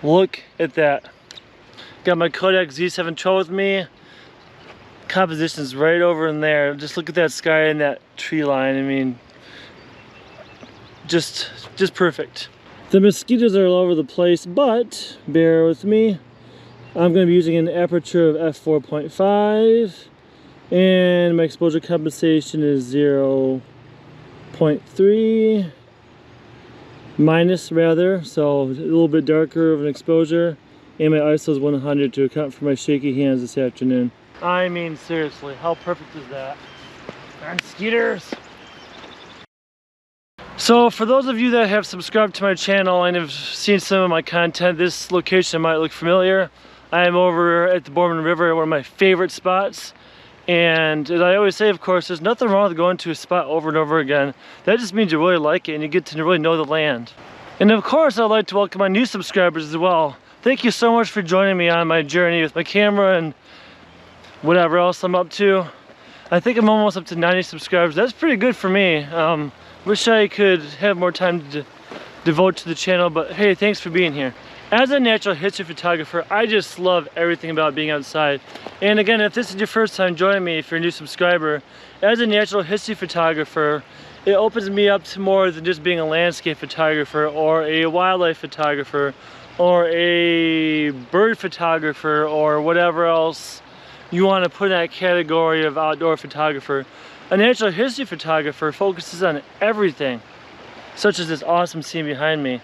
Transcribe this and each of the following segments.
Look at that. Got my Kodak Z-712 with me. Composition's right over in there. Just look at that sky and that tree line. I mean, just perfect. The mosquitoes are all over the place, but bear with me. I'm going to be using an aperture of f4.5, and my exposure compensation is 0.3 minus rather, so a little bit darker of an exposure, and my ISO is 100 to account for my shaky hands this afternoon. I mean, seriously, how perfect is that? Darn skeeters! So for those of you that have subscribed to my channel and have seen some of my content, this location might look familiar. I am over at the Boardman River, one of my favorite spots. And as I always say, of course, there's nothing wrong with going to a spot over and over again. That just means you really like it and you get to really know the land. And of course, I'd like to welcome my new subscribers as well. Thank you so much for joining me on my journey with my camera and whatever else I'm up to. I think I'm almost up to 90 subscribers. That's pretty good for me. Wish I could have more time to devote to the channel, but hey, thanks for being here. As a natural history photographer, I just love everything about being outside. And again, if this is your first time joining me, if you're a new subscriber, as a natural history photographer, it opens me up to more than just being a landscape photographer or a wildlife photographer or a bird photographer or whatever else you want to put in that category of outdoor photographer. A natural history photographer focuses on everything, such as this awesome scene behind me.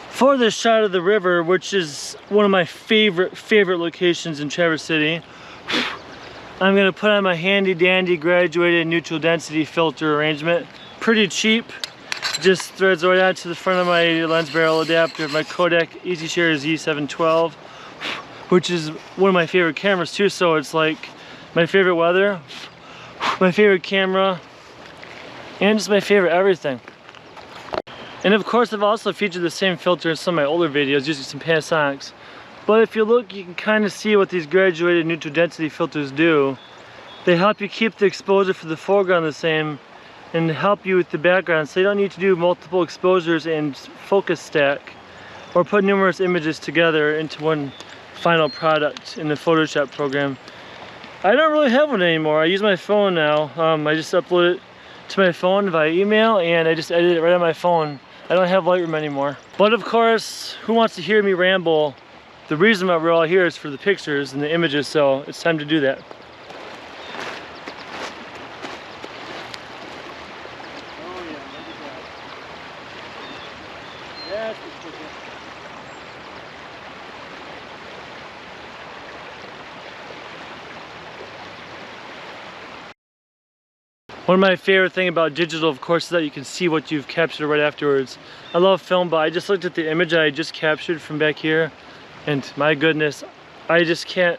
For this shot of the river, which is one of my favorite locations in Traverse City, I'm going to put on my handy dandy graduated neutral density filter arrangement. Pretty cheap, just threads right onto the front of my lens barrel adapter of my Kodak EasyShare Z-712, which is one of my favorite cameras too, so it's like my favorite weather, my favorite camera, and just my favorite everything. And of course, I've also featured the same filter in some of my older videos using some Panasonics. But if you look, you can kind of see what these graduated neutral density filters do. They help you keep the exposure for the foreground the same and help you with the background, so you don't need to do multiple exposures and focus stack or put numerous images together into one final product in the Photoshop program. I don't really have one anymore. I use my phone now. I just upload it to my phone via email and I just edit it right on my phone. I don't have Lightroom anymore. But of course, who wants to hear me ramble? The reason why we're all here is for the pictures and the images, so it's time to do that. Oh yeah, look at that. That's what's cooking. One of my favorite things about digital, of course, is that you can see what you've captured right afterwards. I love film, but I just looked at the image I just captured from back here, and my goodness, I just can't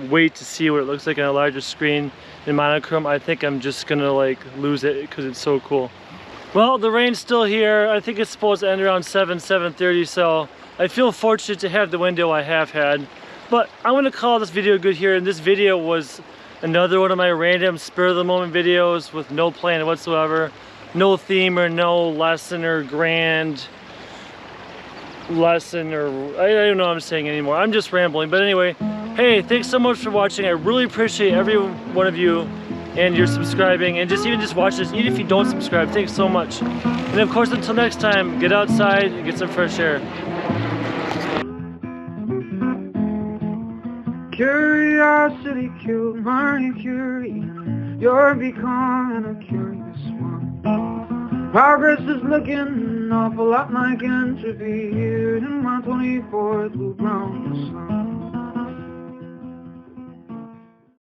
wait to see what it looks like on a larger screen in monochrome. I think I'm just gonna like lose it because it's so cool. Well, the rain's still here. I think it's supposed to end around 7:30, so I feel fortunate to have the window I have had. But I'm gonna call this video good here, and this video was another one of my random spur-of-the-moment videos with no plan whatsoever, no theme or no lesson or grand lesson, or I don't know what I'm saying anymore. I'm just rambling. But anyway, hey, thanks so much for watching. I really appreciate every one of you and your subscribing, and even just watch this. Even if you don't subscribe, thanks so much. And of course, until next time, get outside and get some fresh air. Curiosity killed my curie. You're becoming a curious one. Progress is looking an awful lot like entropy here in my 24th loop round the sun.